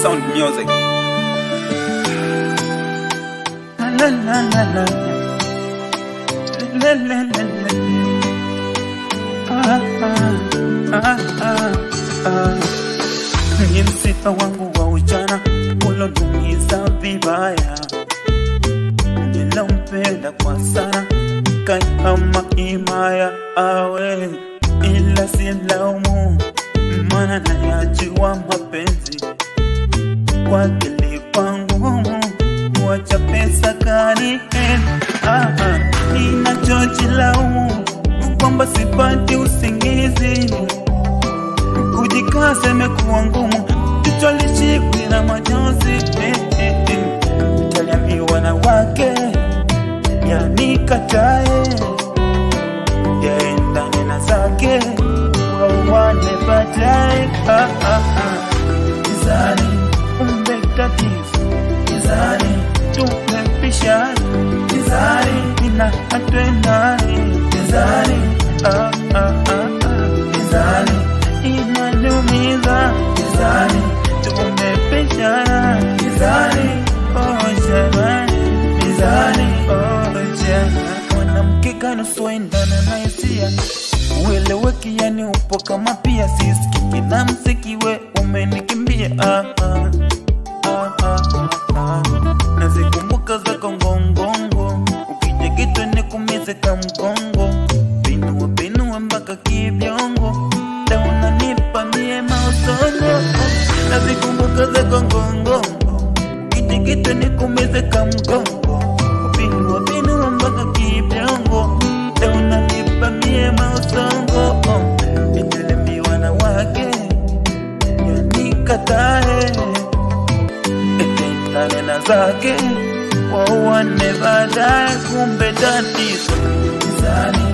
Sound music. La la la la la la la la. Ni msiba wangu wa ujana uloniumiza vibaya, nilompenda kwa sana kama himaya awe, ila silaumu maana nayajua mapenzi kwake ilikuwa ngumu kuacha pesa kali. Ninachojilaumu kwamba sipati usingizi, kujikaza imekuwa ngumu, kichwa lishikwi na majonzi. Nitaliambiwa na wake yanikatae, yaendane na zake wawane baadaye. Gizani umetatizo, gizani tumepishana, gizani nina atwenani, gizani gizani inanumiza, gizani tumepishana, gizani jamani, gizani jamani. Mwanamke kanusoendana na hisia, ueleweki yani upo kama pia sisikiki na mziki we umenikimbia. Nazikumbuka zako ngongongo, ukija kitu nikumize kama mkongo, binua mpaka kibyongo, da unanipa mie mausongo. Nazikumbuka zako ngongongo, ukija kitu nikumize kama mkongo, binua mpaka kibyongo, da unanipa mie mausongo. Nitaliambiwa na wake yanikatae, na zake wawane baadaye, kumbe tatizo gizani